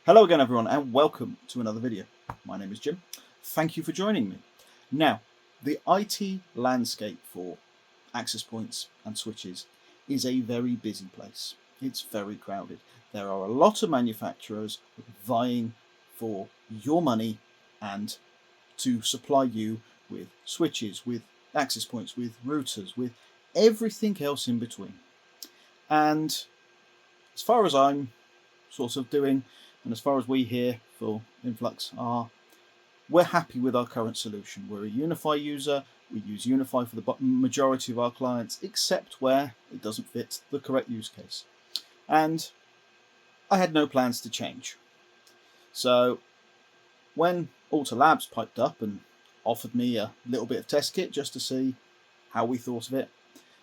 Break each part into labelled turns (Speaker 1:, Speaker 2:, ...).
Speaker 1: Hello again everyone and welcome to another video. My name is Jim. Thank you for joining me. Now, the IT landscape for access points and switches is a very busy place. It's very crowded. There are a lot of manufacturers vying for your money and to supply you with switches, with access points, with routers, with everything else in between. And as far as I'm sort of doing, and as far as we here for Influx are, we're happy with our current solution. We're a Unify user. We use Unify for the majority of our clients, except where it doesn't fit the correct use case. And I had no plans to change. So when Alta Labs piped up and offered me a little bit of test kit just to see how we thought of it,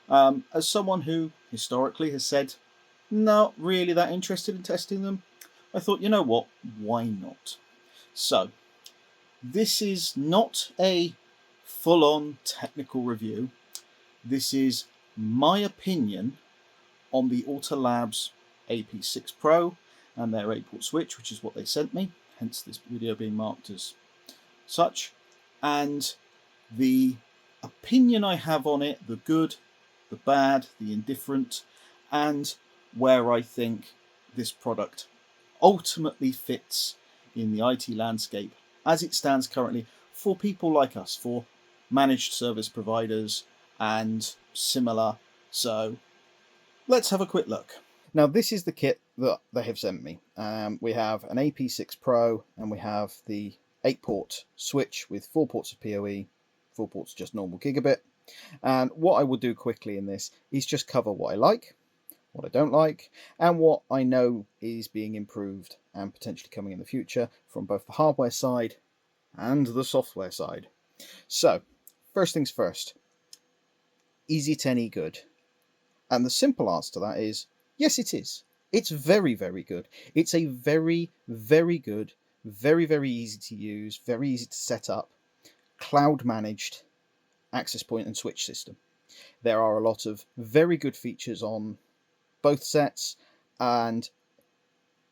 Speaker 1: as someone who historically has said not really that interested in testing them, I thought, you know what, why not? So, this is not a full-on technical review. This is my opinion on the Alta Labs AP6 Pro and their 8-port switch, which is what they sent me, hence this video being marked as such, and the opinion I have on it, the good, the bad, the indifferent, and where I think this product ultimately fits in the IT landscape as it stands currently for people like us, for managed service providers and similar. So let's have a quick look. Now this is the kit that they have sent me. We have an AP6 Pro and we have the 8-port switch with 4 ports of PoE, 4 ports just normal gigabit. And what I will do quickly in this is just cover what I like, what I don't like, and what I know is being improved and potentially coming in the future from both the hardware side and the software side. So, first things first, is it any good? And the simple answer to that is, yes it is. It's very, very good. It's a very, very good, very, very easy to use, very easy to set up, cloud managed access point and switch system. There are a lot of very good features on both sets, and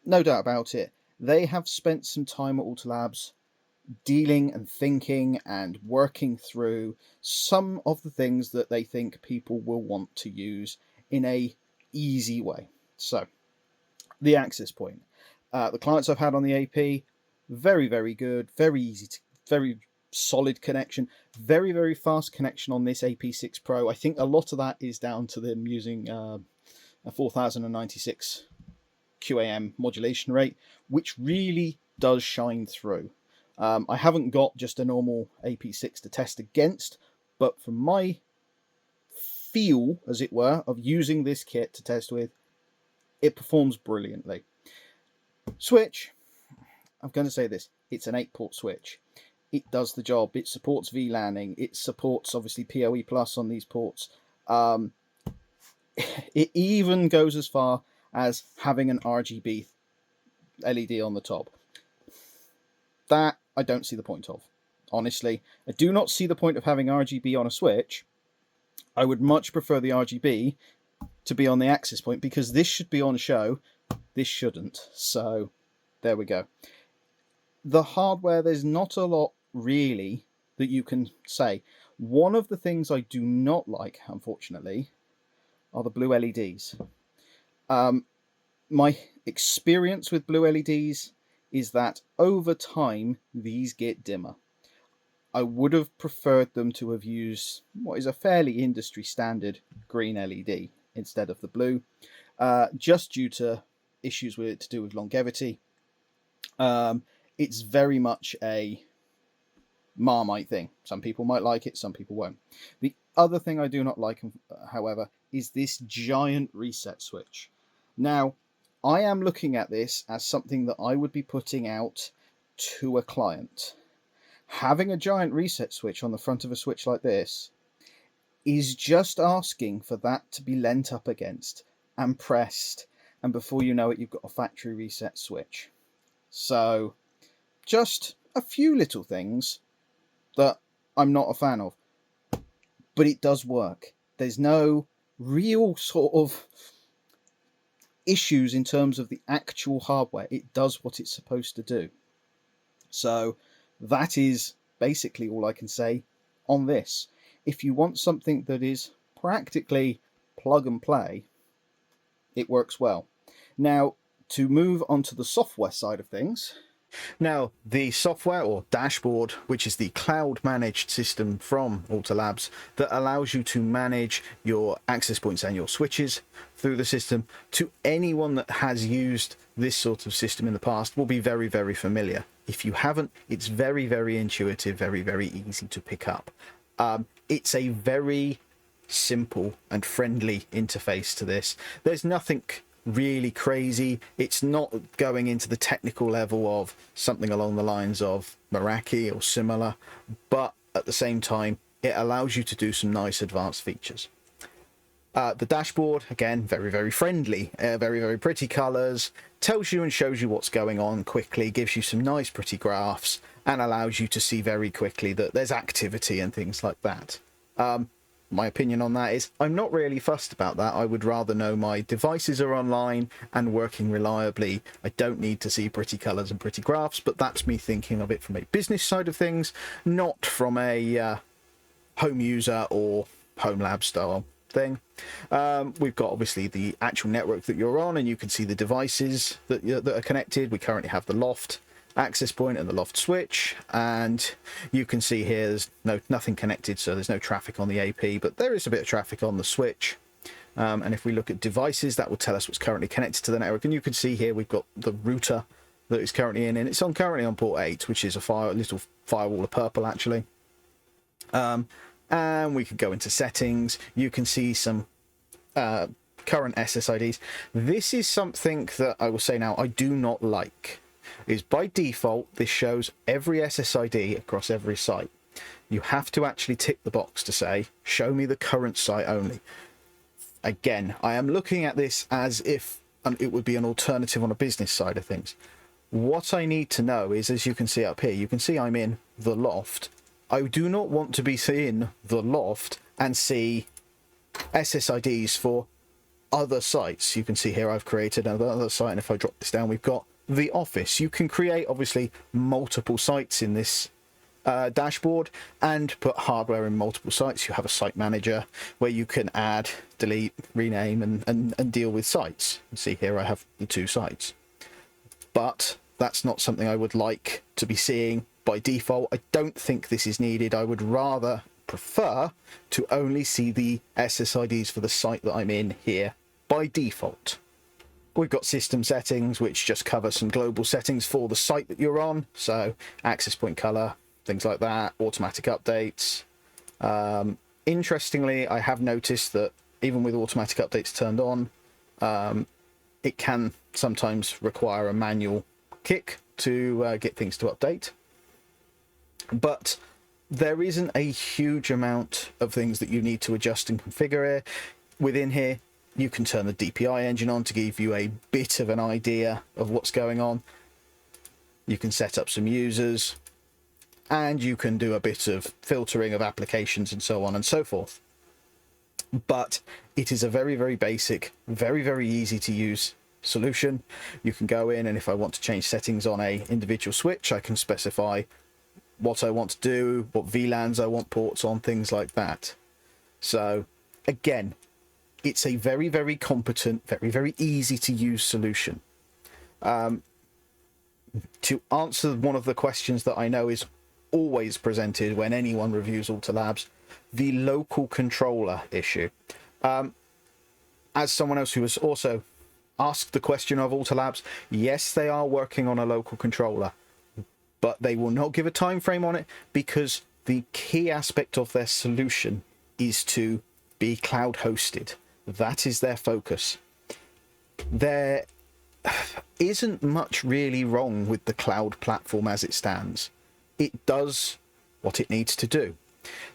Speaker 1: no doubt about it, they have spent some time at Alta Labs dealing and thinking and working through some of the things that they think people will want to use in a easy way. So, the access point. The clients I've had on the AP, very, very good, very easy to, very solid connection, very, very fast connection on this AP6 Pro. I think a lot of that is down to them using a 4096 QAM modulation rate, which really does shine through. I haven't got just a normal AP6 to test against, but from my feel, as it were, of using this kit to test with, it performs brilliantly. Switch, I'm going to say this, it's an 8-port switch. It does the job. It supports VLANing. It supports, obviously, PoE Plus on these ports. It even goes as far as having an RGB LED on the top. That I don't see the point of. Honestly, I do not see the point of having RGB on a switch. I would much prefer the RGB to be on the access point, because this should be on show. This shouldn't. So there we go. The hardware, there's not a lot really that you can say. One of the things I do not like, unfortunately, are the blue LEDs. My experience with blue LEDs is that over time these get dimmer. I would have preferred them to have used what is a fairly industry standard green LED instead of the blue, just due to issues with it to do with longevity. It's very much a Marmite thing. Some people might like it, some people won't. The other thing I do not like, however, is this giant reset switch. Now, I am looking at this as something that I would be putting out to a client. Having a giant reset switch on the front of a switch like this is just asking for that to be leant up against and pressed, and before you know it, you've got a factory reset switch. So, just a few little things that I'm not a fan of. But it does work. There's no real sort of issues in terms of the actual hardware. It does what it's supposed to do. So that is basically all I can say on this. If you want something that is practically plug and play, it works well. Now, to move on to the software side of things. Now, the software or dashboard, which is the cloud managed system from Alta Labs that allows you to manage your access points and your switches through the system, to anyone that has used this sort of system in the past will be very, very familiar. If you haven't, it's very, very intuitive, very, very easy to pick up. It's a very simple and friendly interface to this. There's nothing really crazy. It's not going into the technical level of something along the lines of Meraki or similar, but at the same time it allows you to do some nice advanced features. The dashboard, again, very, very friendly, very, very pretty colors, tells you and shows you what's going on quickly, gives you some nice pretty graphs, and allows you to see very quickly that there's activity and things like that. My opinion on that is I'm not really fussed about that. I would rather know my devices are online and working reliably. I don't need to see pretty colors and pretty graphs, but that's me thinking of it from a business side of things, not from a home user or home lab style thing. We've got obviously the actual network that you're on, and you can see the devices that are connected. We currently have the Loft access point and the Loft switch, and you can see here there's nothing connected, so there's no traffic on the AP, but there is a bit of traffic on the switch. And if we look at devices, that will tell us what's currently connected to the network, and you can see here we've got the router that is currently in, and it's currently on port 8, which is a little firewall of purple actually. And we could go into settings. You can see some current SSIDs. This is something that I will say now I do not like. Is by default this shows every SSID across every site. You have to actually tick the box to say show me the current site only. Again, I am looking at this as if it would be an alternative on a business side of things. What I need to know is, as you can see up here, you can see I'm in the Loft. I do not want to be seeing the Loft and see SSIDs for other sites. You can see here I've created another site, and if I drop this down, we've got the office. You can create obviously multiple sites in this dashboard and put hardware in multiple sites. You have a site manager where you can add, delete, rename and deal with sites. You see here I have the 2 sites, but that's not something I would like to be seeing by default. I don't think this is needed. I would rather prefer to only see the SSIDs for the site that I'm in here by default. We've got system settings, which just cover some global settings for the site that you're on. So access point color, things like that, automatic updates. Interestingly, I have noticed that even with automatic updates turned on, it can sometimes require a manual kick to get things to update. But there isn't a huge amount of things that you need to adjust and configure here. Within here, you can turn the DPI engine on to give you a bit of an idea of what's going on. You can set up some users, and you can do a bit of filtering of applications and so on and so forth. But it is a very, very basic, very, very easy to use solution. You can go in, and if I want to change settings on a individual switch, I can specify what I want to do, what VLANs I want ports on, things like that. So again, it's a very, very competent, very, very easy to use solution. To answer one of the questions that I know is always presented when anyone reviews Alta Labs, the local controller issue. As someone else who has also asked the question of Alta Labs, yes, they are working on a local controller, but they will not give a time frame on it because the key aspect of their solution is to be cloud hosted. That is their focus. There isn't much really wrong with the cloud platform as it stands. It does what it needs to do.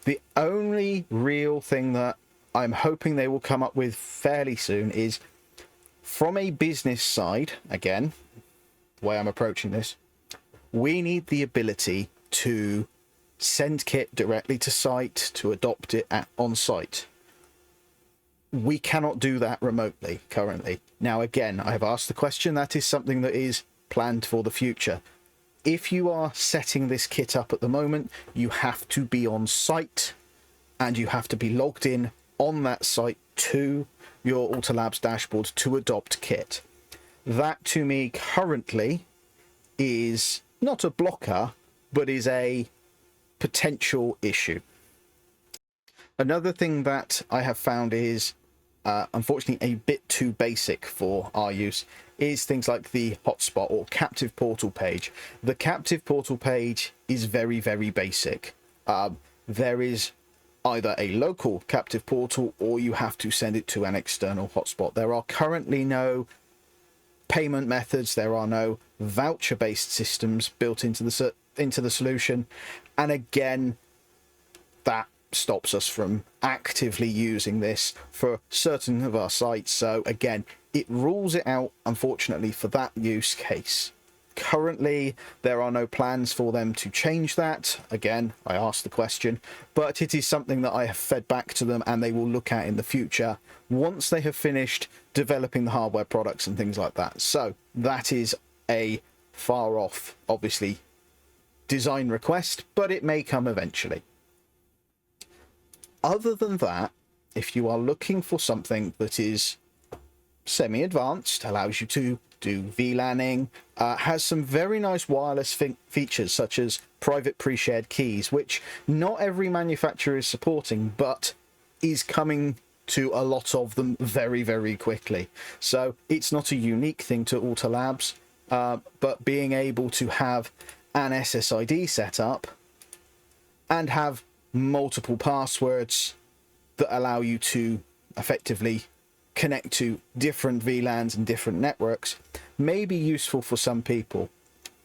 Speaker 1: The only real thing that I'm hoping they will come up with fairly soon is, from a business side, again, the way I'm approaching this, we need the ability to send kit directly to site, to adopt it on site.
Speaker 2: we cannot do that remotely currently. Now, again, I have asked the question. That is something that is planned for the future. If you are setting this kit up at the moment, you have to be on site and you have to be logged in on that site to your Alta Labs dashboard to adopt kit. That to me currently is not a blocker, but is a potential issue. Another thing that I have found is unfortunately a bit too basic for our use is things like the hotspot or captive portal page. The captive portal page is very, very basic. There is either a local captive portal or you have to send it to an external hotspot. There are currently no payment methods. There are no voucher-based systems built into the solution. And again, that stops us from actively using this for certain of our sites. So again, it rules it out, unfortunately, for that use case. Currently, there are no plans for them to change that. Again, I asked the question, but it is something that I have fed back to them and they will look at in the future once they have finished developing the hardware products and things like that. So that is a far off, obviously, design request, but it may come eventually. Other than that, if you are looking for something that is semi-advanced, allows you to do VLANing, has some very nice wireless features such as private pre-shared keys, which not every manufacturer is supporting, but is coming to a lot of them very, very quickly. So it's not a unique thing to Alta Labs, but being able to have an SSID set up and have multiple passwords that allow you to effectively connect to different VLANs and different networks may be useful for some people.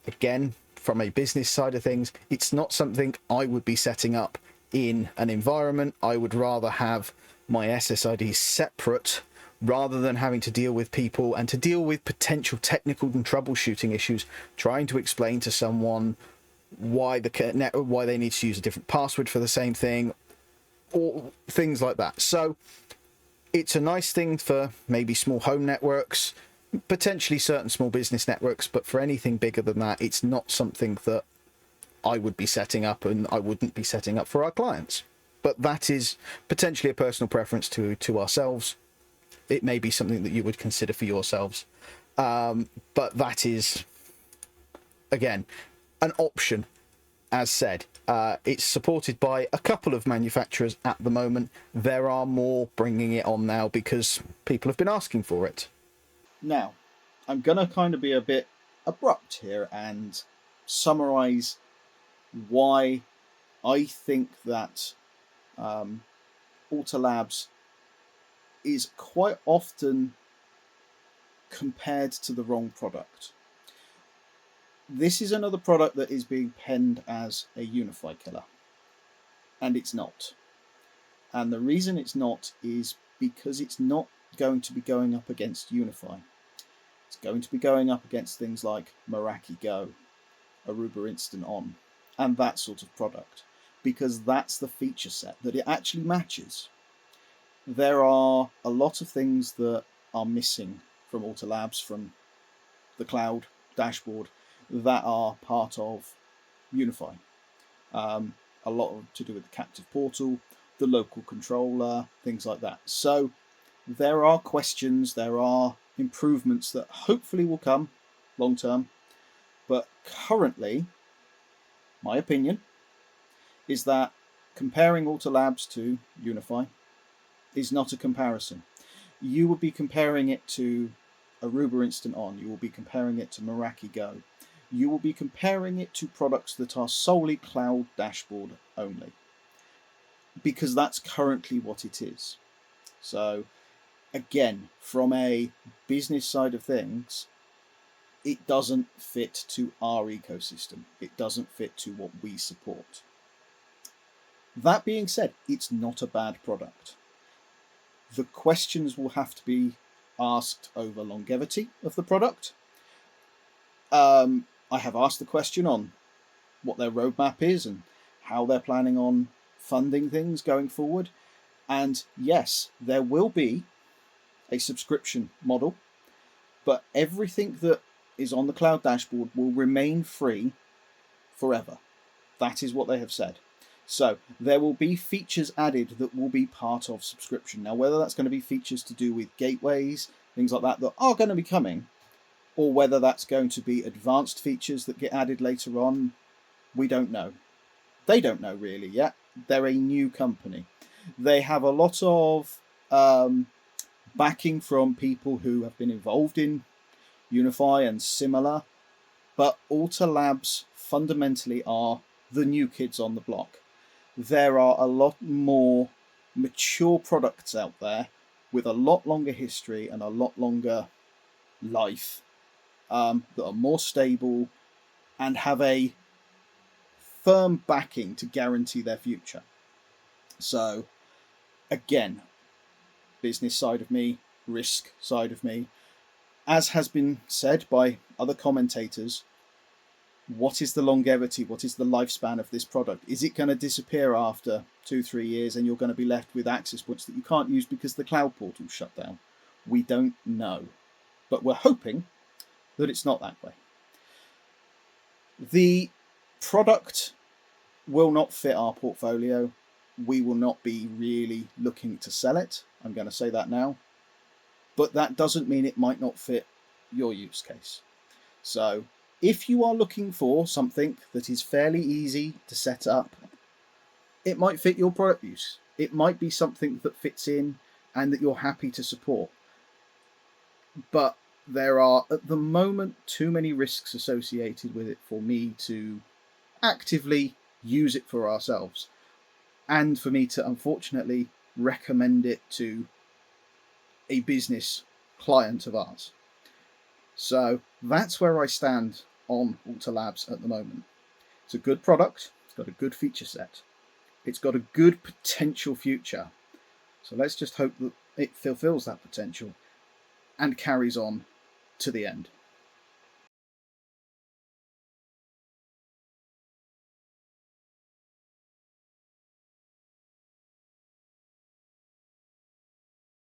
Speaker 2: Again, from a business side of things, it's not something I would be setting up in an environment. I would rather have my SSID separate rather than having to deal with people and to deal with potential technical and troubleshooting issues, trying to explain to someone why they need to use a different password for the same thing, or things like that. So it's a nice thing for maybe small home networks, potentially certain small business networks, but for anything bigger than that, it's not something that I would be setting up, and I wouldn't be setting up for our clients. But that is potentially a personal preference to ourselves. It may be something that you would consider for yourselves. But that is, again, an option. As said, it's supported by a couple of manufacturers at the moment. There are more bringing it on now because people have been asking for it.
Speaker 1: Now, I'm going to kind of be a bit abrupt here and summarize why I think that Alta Labs is quite often compared to the wrong product. This is another product that is being penned as a Unify killer, and it's not. And the reason it's not is because it's not going to be going up against Unify. It's going to be going up against things like Meraki Go, Aruba Instant On, and that sort of product, because that's the feature set that it actually matches. There are a lot of things that are missing from Alta Labs, from the cloud dashboard, that are part of Unify. A lot to do with the captive portal, the local controller, things like that. So there are questions, there are improvements that hopefully will come long term, but currently, my opinion is that comparing Alta Labs to Unify is not a comparison. You would be comparing it to Aruba Instant On, you will be comparing it to Meraki Go, you will be comparing it to products that are solely cloud dashboard only, because that's currently what it is. So again, from a business side of things, it doesn't fit to our ecosystem. It doesn't fit to what we support. That being said, it's not a bad product. The questions will have to be asked over longevity of the product. I have asked the question on what their roadmap is and how they're planning on funding things going forward. And yes, there will be a subscription model, but everything that is on the cloud dashboard will remain free forever. That is what they have said. So there will be features added that will be part of subscription. Now, whether that's going to be features to do with gateways, things like that are going to be coming, or whether that's going to be advanced features that get added later on, we don't know. They don't know really yet. They're a new company. They have a lot of backing from people who have been involved in Unify and similar, but Alta Labs fundamentally are the new kids on the block. There are a lot more mature products out there with a lot longer history and a lot longer life, that are more stable and have a firm backing to guarantee their future. So again, business side of me, risk side of me, as has been said by other commentators, what is the longevity, what is the lifespan of this product? Is it going to disappear after 2-3 years and you're going to be left with access points that you can't use because the cloud portal shut down? We don't know, but we're hoping that it's not that way. The product will not fit our portfolio. We will not be really looking to sell it. I'm going to say that now, but that doesn't mean it might not fit your use case. So if you are looking for something that is fairly easy to set up, it might fit your product use. It might be something that fits in and that you're happy to support. But there are, at the moment, too many risks associated with it for me to actively use it for ourselves, and for me to unfortunately recommend it to a business client of ours. So that's where I stand on Alta Labs at the moment. It's a good product, it's got a good feature set, it's got a good potential future. So let's just hope that it fulfills that potential and carries on to the end.